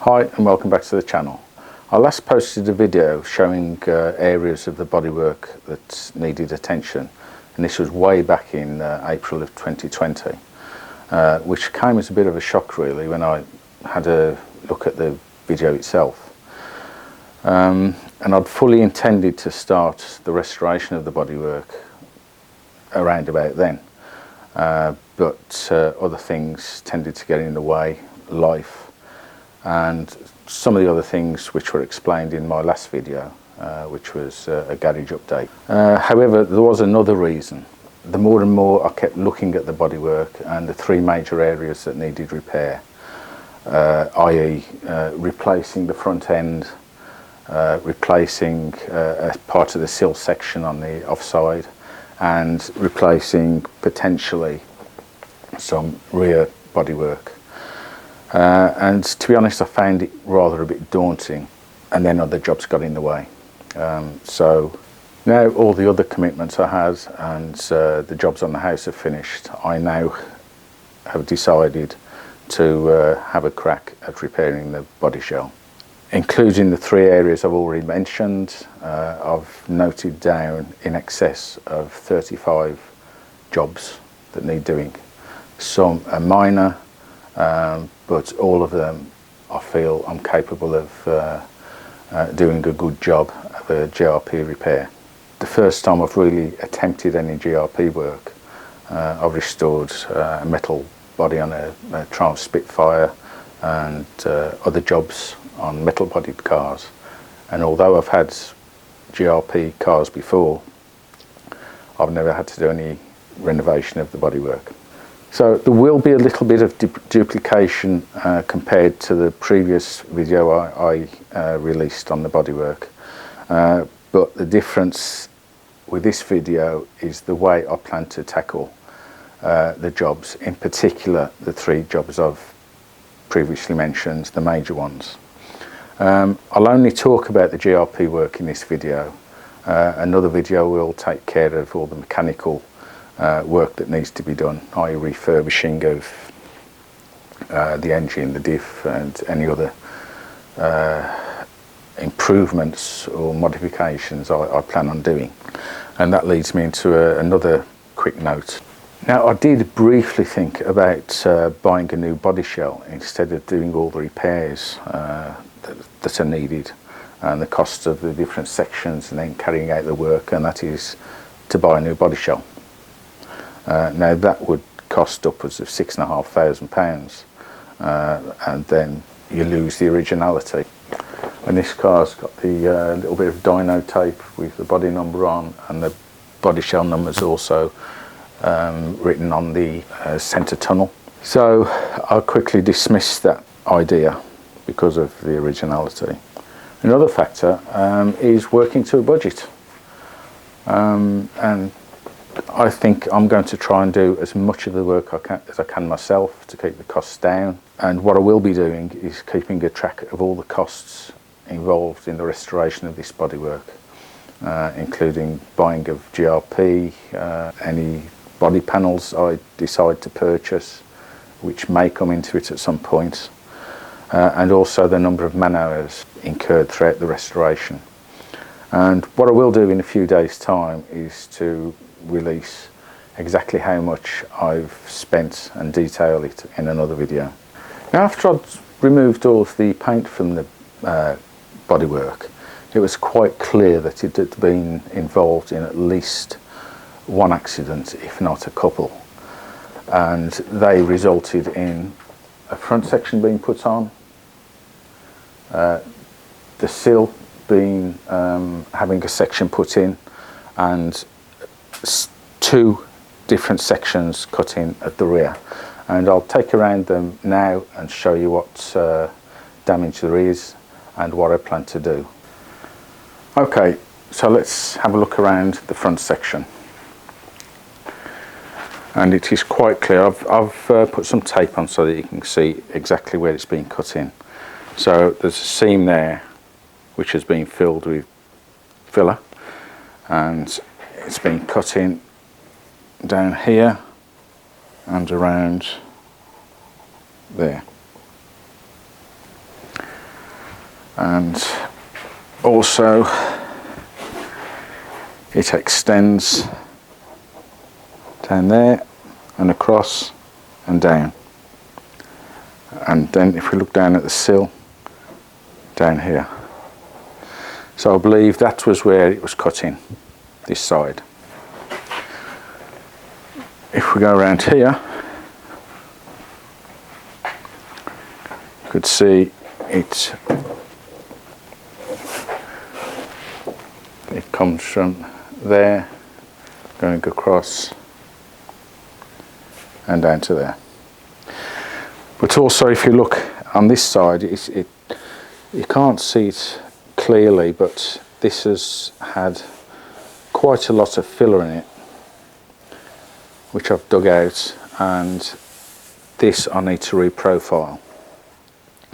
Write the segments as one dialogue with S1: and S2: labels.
S1: Hi and welcome back to the channel. I last posted a video showing areas of the bodywork that needed attention, and this was way back in April of 2020, which came as a bit of a shock really when I had a look at the video itself. And I'd fully intended to start the restoration of the bodywork around about then, but other things tended to get in the way, life, and some of the other things which were explained in my last video, which was a garage update. However, there was another reason. The more and more I kept looking at the bodywork and the three major areas that needed repair, i.e. replacing the front end, replacing a part of the sill section on the offside, and replacing potentially some rear bodywork. And to be honest, I found it rather a bit daunting, and then other jobs got in the way. So now all the other commitments I had and the jobs on the house are finished, I now have decided to have a crack at repairing the body shell. Including the three areas I've already mentioned, I've noted down in excess of 35 jobs that need doing. Some are minor, but all of them I feel I'm capable of doing a good job of a GRP repair. The first time I've really attempted any GRP work, I've restored a metal body on a Triumph Spitfire and other jobs on metal bodied cars, and although I've had GRP cars before, I've never had to do any renovation of the bodywork. So there will be a little bit of duplication compared to the previous video I released on the bodywork, but the difference with this video is the way I plan to tackle the jobs, in particular the three jobs I've previously mentioned, the major ones. I'll only talk about the GRP work in this video. Another video will take care of all the mechanical work that needs to be done, i.e. refurbishing of the engine, the diff, and any other improvements or modifications I plan on doing. And that leads me into another quick note. Now, I did briefly think about buying a new body shell instead of doing all the repairs that are needed and the cost of the different sections and then carrying out the work, and that is to buy a new body shell. Now that would cost upwards of £6,500, and then you lose the originality. And this car's got the little bit of dyno tape with the body number on, and the body shell numbers also written on the centre tunnel. So I quickly dismissed that idea because of the originality. Another factor is working to a budget, and I think I'm going to try and do as much of the work as I can myself to keep the costs down. And what I will be doing is keeping a track of all the costs involved in the restoration of this bodywork, including buying of GRP, any body panels I decide to purchase, which may come into it at some point, and also the number of man hours incurred throughout the restoration. And what I will do in a few days' time is to release exactly how much I've spent and detail it in another video. Now, after I'd removed all of the paint from the bodywork, it was quite clear that it had been involved in at least one accident, if not a couple, and they resulted in a front section being put on, the sill being having a section put in, and two different sections cut in at the rear. And I'll take around them now and show you what damage there is and what I plan to do. Okay, so let's have a look around the front section. And it is quite clear. I've put some tape on so that you can see exactly where it's been cut in. So there's a seam there which has been filled with filler, and it's been cut in down here and around there. and also it extends down there and across and down. And then if we look down at the sill, down here. So I believe that was where it was cutting, this side. If we go around here, you could see it comes from there, going across and down to there. But also if you look on this side, you can't see it clearly, but this has had quite a lot of filler in it, which I've dug out, and this I need to reprofile,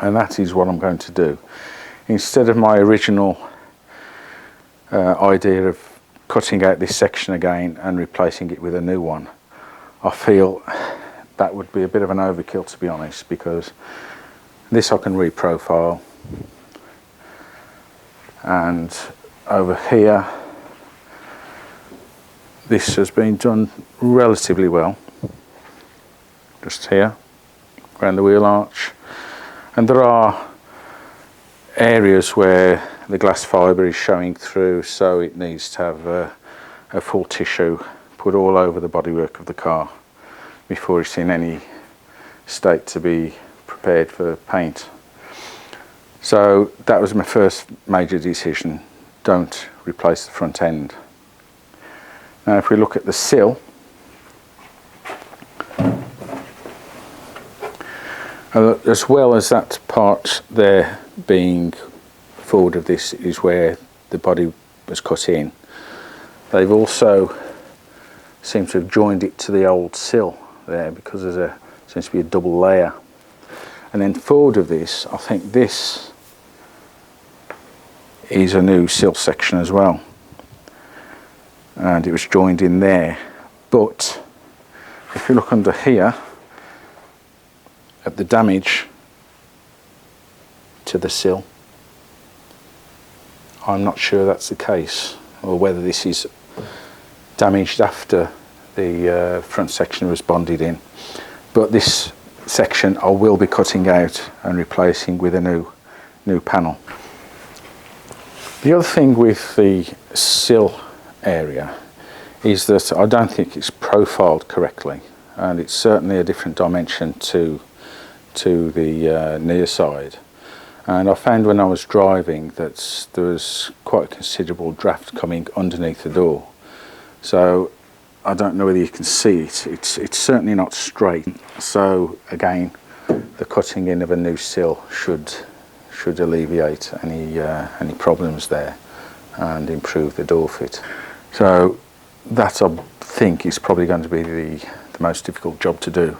S1: and that is what I'm going to do. Instead of my original idea of cutting out this section again and replacing it with a new one, I feel that would be a bit of an overkill, to be honest, because this I can reprofile, and over here this has been done relatively well, just here around the wheel arch, and there are areas where the glass fibre is showing through, so it needs to have a full tissue put all over the bodywork of the car before it's in any state to be prepared for paint. So that was my first major decision: don't replace the front end. Now if we look at the sill, as well as that part there being forward of this is where the body was cut in, they've also seemed to have joined it to the old sill there, because seems to be a double layer. And then forward of this, I think this is a new sill section as well, and it was joined in there. But if you look under here at the damage to the sill, I'm not sure that's the case, or whether this is damaged after the front section was bonded in. But this section I will be cutting out and replacing with a new panel. The other thing with the sill area is that I don't think it's profiled correctly, and it's certainly a different dimension to the near side. And I found when I was driving that there was quite a considerable draft coming underneath the door. So I don't know whether you can see it. It's certainly not straight. So again, the cutting in of a new sill should alleviate any problems there and improve the door fit. So that, I think, is probably going to be the most difficult job to do.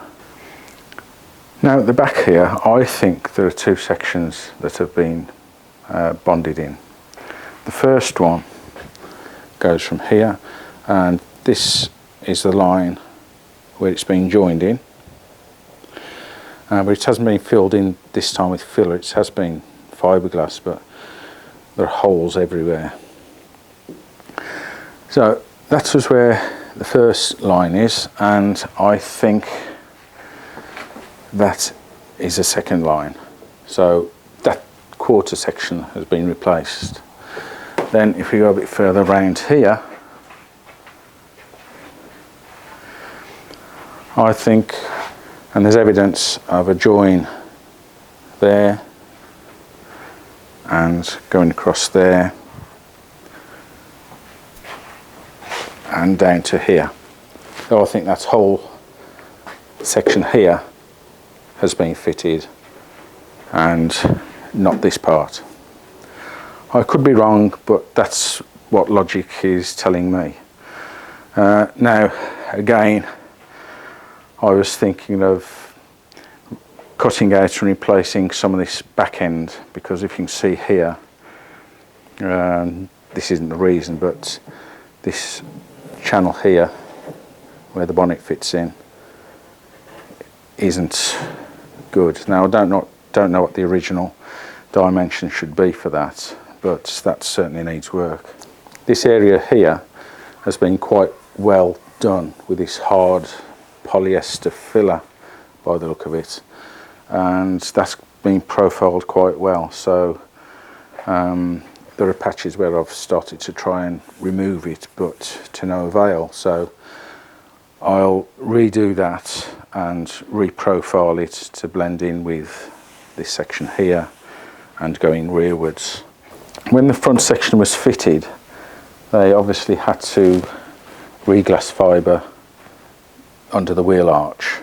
S1: Now at the back here, I think there are two sections that have been bonded in. The first one goes from here, and this is the line where it's been joined in, but it hasn't been filled in this time with filler. It has been fiberglass, but there are holes everywhere. So that was where the first line is, and I think that is a second line. So that quarter section has been replaced. Then if we go a bit further around here, I think, and there's evidence of a join there and going across there and down to here. So I think that whole section here has been fitted, and not this part. I could be wrong, but that's what logic is telling me. Now again, I was thinking of cutting out and replacing some of this back end, because if you can see here, this isn't the reason, but this channel here where the bonnet fits in isn't good. Now I don't know what the original dimension should be for that, but that certainly needs work. This area here has been quite well done with this hard polyester filler by the look of it, and that's been profiled quite well. So there are patches where I've started to try and remove it, but to no avail. So I'll redo that and reprofile it to blend in with this section here and going rearwards. When the front section was fitted, they obviously had to re-glass fibre under the wheel arch.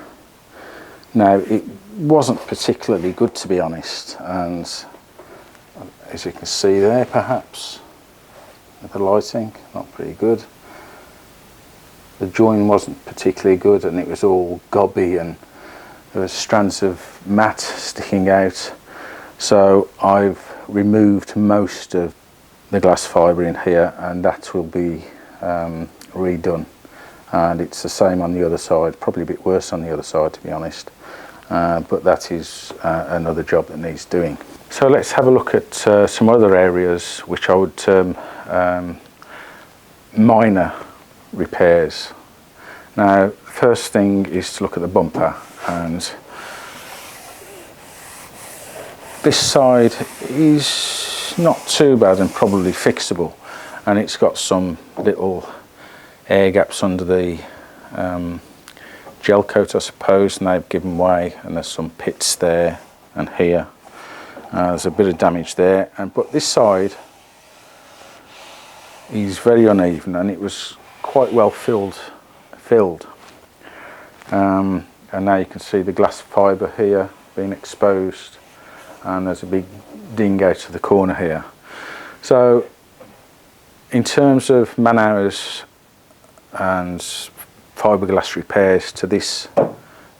S1: Now, it wasn't particularly good, to be honest, and as you can see there, perhaps with the lighting, not pretty good. The join wasn't particularly good, and it was all gobby, and there was strands of mat sticking out. So I've removed most of the glass fibre in here, and that will be redone. And it's the same on the other side, probably a bit worse on the other side, to be honest. But that is another job that needs doing. So let's have a look at some other areas which I would term minor repairs. Now, first thing is to look at the bumper, and this side is not too bad and probably fixable, and it's got some little air gaps under the gel coat, I suppose, and they've given way, and there's some pits there and here. There's a bit of damage there, but this side is very uneven, and it was quite well filled. And now you can see the glass fibre here being exposed, and there's a big ding out of the corner here. So in terms of man hours and fiberglass repairs to this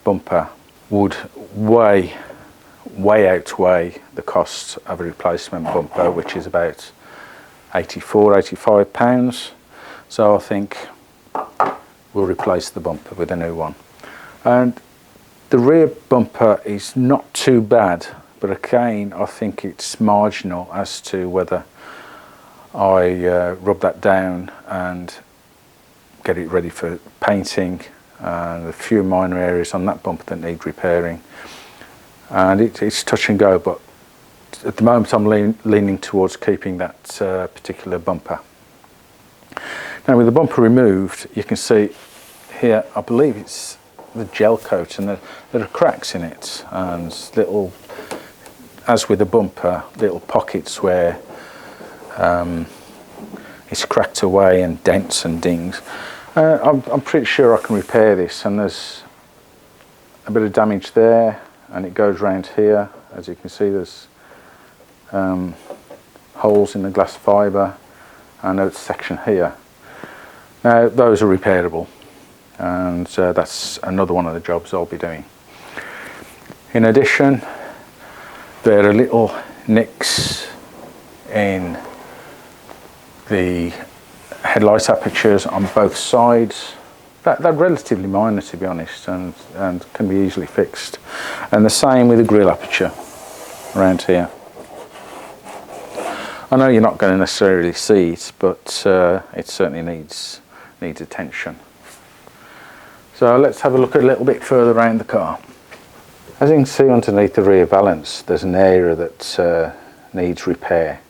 S1: bumper would way outweigh the cost of a replacement bumper, which is about £85. So I think we'll replace the bumper with a new one. And the rear bumper is not too bad, but again I think it's marginal as to whether I rub that down and get it ready for painting. A few minor areas on that bumper that need repairing, and it's touch and go, but at the moment I'm leaning towards keeping that particular bumper. Now, with the bumper removed, you can see here, I believe it's the gel coat, and there are cracks in it, and little, as with the bumper, little pockets where it's cracked away, and dents and dings. I'm pretty sure I can repair this, and there's a bit of damage there, and it goes round here. As you can see, there's holes in the glass fibre, and a section here. Now, those are repairable, and that's another one of the jobs I'll be doing. In addition, there are little nicks in the headlight apertures on both sides. They're relatively minor, to be honest, and can be easily fixed. And the same with the grille aperture around here. I know you're not going to necessarily see it, but it certainly needs attention. So let's have a look a little bit further around the car. As you can see underneath the rear valance, there's an area that needs repair.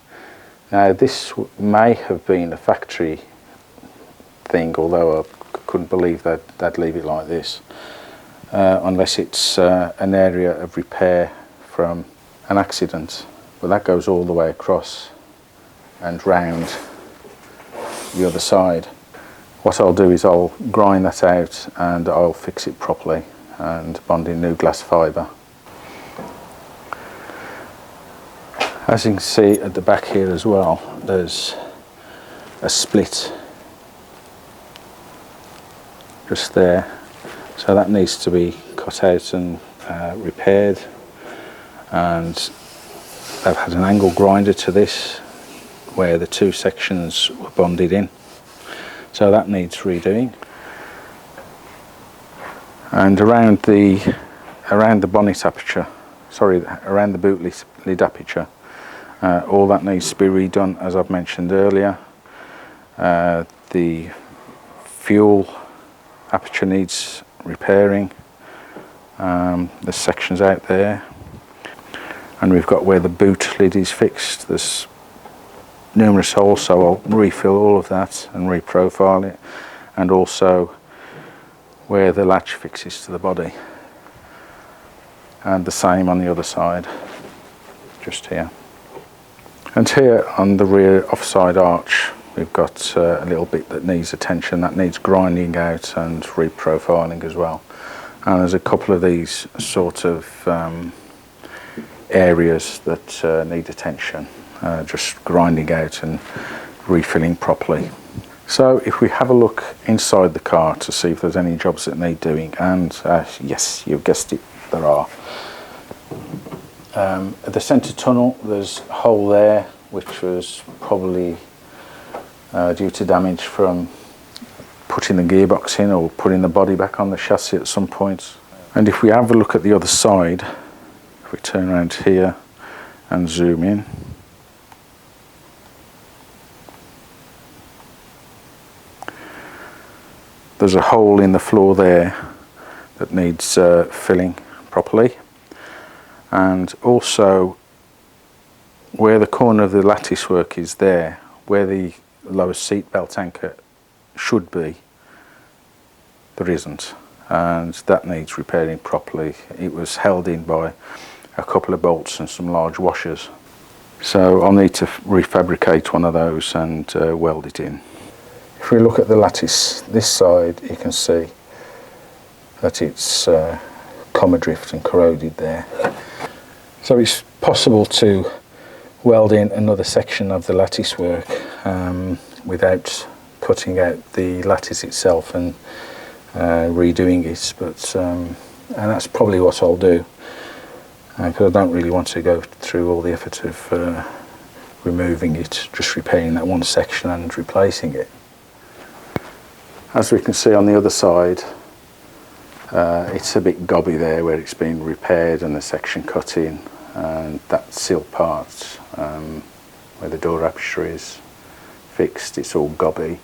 S1: Now, this may have been a factory thing, although I couldn't believe that they'd leave it like this, unless it's an area of repair from an accident. But that goes all the way across and round the other side. What I'll do is I'll grind that out, and I'll fix it properly and bond in new glass fibre. As you can see at the back here as well, there's a split just there, so that needs to be cut out and repaired, and they've had an angle grinder to this where the two sections were bonded in, so that needs redoing. And around the bonnet aperture, sorry, around the boot lid aperture, All that needs to be redone, as I've mentioned earlier. The fuel aperture needs repairing. There's sections out there, and we've got where the boot lid is fixed. There's numerous holes, so I'll refill all of that and reprofile it, and also where the latch fixes to the body, and the same on the other side, just here. And here on the rear offside arch, we've got a little bit that needs attention, that needs grinding out and reprofiling as well. And there's a couple of these sort of areas that need attention, just grinding out and refilling properly. So if we have a look inside the car to see if there's any jobs that need doing, and yes, you've guessed it, there are. At the centre tunnel, there's a hole there which was probably due to damage from putting the gearbox in or putting the body back on the chassis at some point. And if we have a look at the other side, if we turn around here and zoom in, there's a hole in the floor there that needs filling properly. And also where the corner of the lattice work is there, where the lower seat belt anchor should be, there isn't, and that needs repairing properly. It was held in by a couple of bolts and some large washers, so I'll need to refabricate one of those and weld it in. If we look at the lattice this side, you can see that it's comma drift and corroded there, so it's possible to weld in another section of the lattice work without cutting out the lattice itself and redoing it, but and that's probably what I'll do, because I don't really want to go through all the effort of removing it, just repairing that one section and replacing it. As we can see on the other side, it's a bit gobby there where it's been repaired and the section cut in, and that Sill part where the door aperture is fixed, it's all gobby.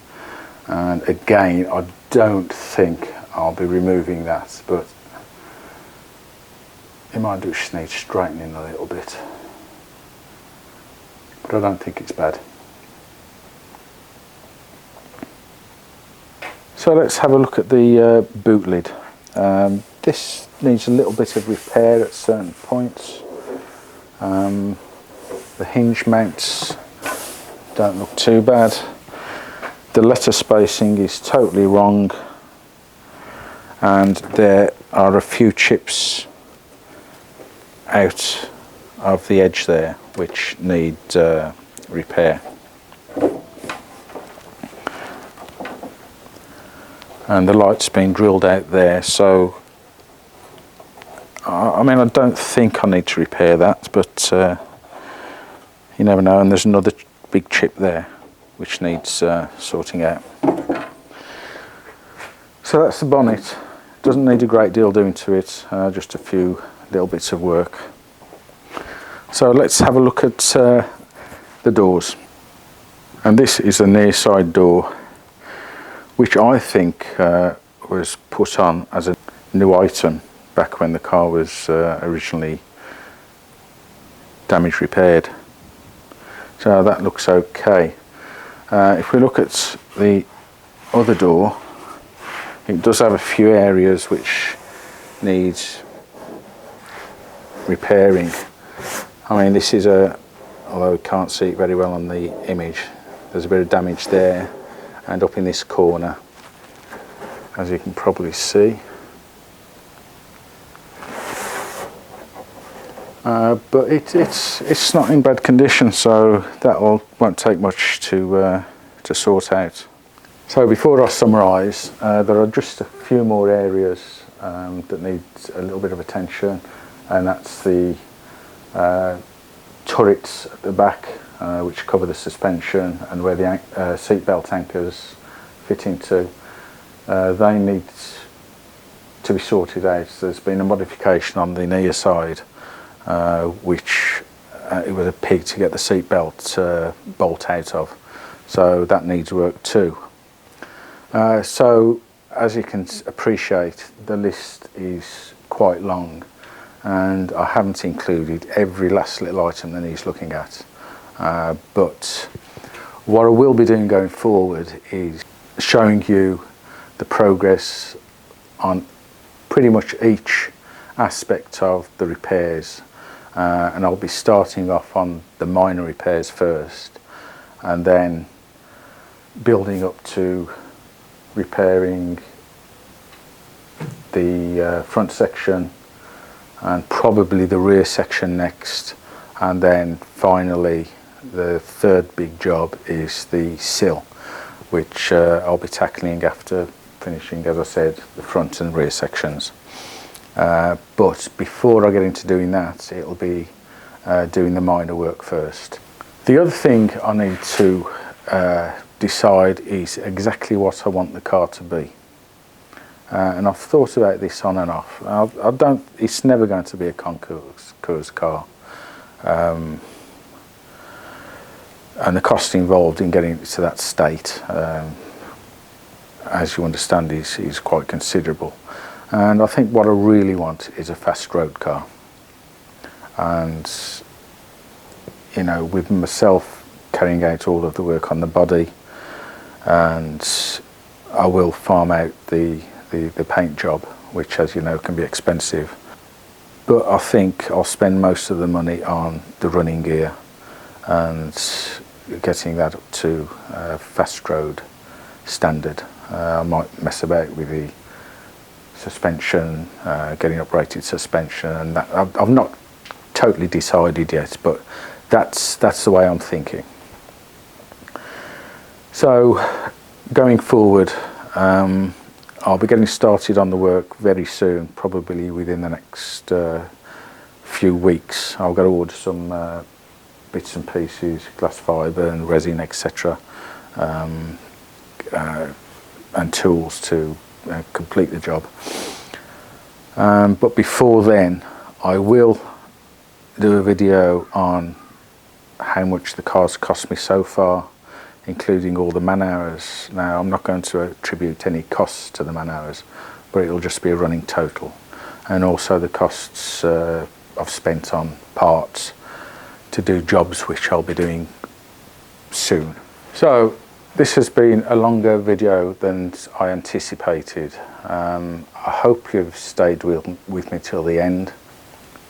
S1: And again, I don't think I'll be removing that, but it might just need straightening a little bit, but I don't think it's bad. So let's have a look at the boot lid. This needs a little bit of repair at certain points. The hinge mounts don't look too bad. The letter spacing is totally wrong, and there are a few chips out of the edge there which need repair. And the light's been drilled out there, so I mean, I don't think I need to repair that, but you never know. And there's another big chip there which needs sorting out. So that's the bonnet. Doesn't need a great deal doing to it, just a few little bits of work. So let's have a look at the doors. And this is the near side door, which I think was put on as a new item back when the car was originally damage repaired. So that looks okay. If we look at the other door, it does have a few areas which need repairing. I mean, this is although we can't see it very well on the image, there's a bit of damage there and up in this corner, as you can probably see. But it's not in bad condition, so that won't take much to sort out. So before I summarise, there are just a few more areas that need a little bit of attention, and that's the turrets at the back, which cover the suspension, and where the seat belt anchors fit into. They need to be sorted out. There's been a modification on the near side which it was a pig to get the seat belt bolt out of, so that needs work too. So as you can appreciate, the list is quite long, and I haven't included every last little item that he's looking at, but what I will be doing going forward is showing you the progress on pretty much each aspect of the repairs, and I'll be starting off on the minor repairs first, and then building up to repairing the front section and probably the rear section next, and then finally the third big job is the sill, which I'll be tackling after finishing, as I said, the front and rear sections. But before I get into doing that, it'll be doing the minor work first. The other thing I need to decide is exactly what I want the car to be. And I've thought about this on and off. It's never going to be a concours car. And the cost involved in getting it to that state, as you understand, is quite considerable. And I think what I really want is a fast road car. And, you know, with myself carrying out all of the work on the body, and I will farm out the paint job, which, as you know, can be expensive. But I think I'll spend most of the money on the running gear and getting that up to fast road standard. I might mess about with the suspension, getting uprated suspension, and that I've not totally decided yet, but that's the way I'm thinking. So going forward, I'll be getting started on the work very soon, probably within the next few weeks. I've got to order some bits and pieces, glass fibre and resin, etc., and tools to complete the job. But before then, I will do a video on how much the car's cost me so far, including all the man hours. Now, I'm not going to attribute any costs to the man hours, but it'll just be a running total, and also the costs I've spent on parts to do jobs which I'll be doing soon. So this has been a longer video than I anticipated. I hope you've stayed with me till the end.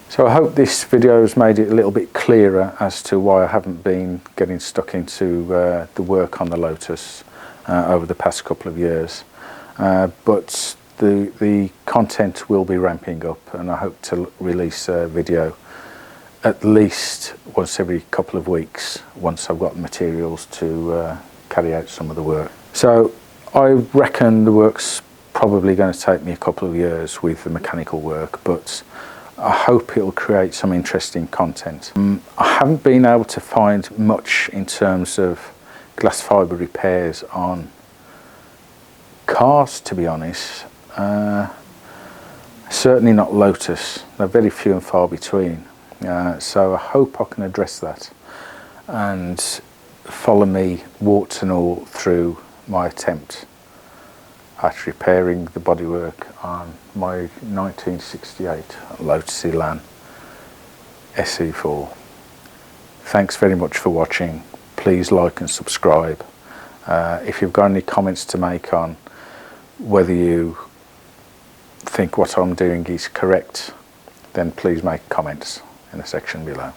S1: So I hope this video has made it a little bit clearer as to why I haven't been getting stuck into the work on the Lotus over the past couple of years. But the content will be ramping up, and I hope to release a video at least once every couple of weeks once I've got materials to carry out some of the work. So I reckon the work's probably going to take me a couple of years with the mechanical work, but I hope it'll create some interesting content. I haven't been able to find much in terms of glass fibre repairs on cars, to be honest. Certainly not Lotus. They're very few and far between. So I hope I can address that and follow me warts and all through my attempt at repairing the bodywork on my 1968 Lotus Elan S4. Thanks very much for watching. Please like and subscribe. If you've got any comments to make on whether you think what I'm doing is correct, then please make comments in the section below.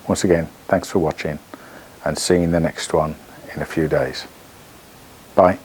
S1: Once again, thanks for watching, and see you in the next one in a few days. Bye.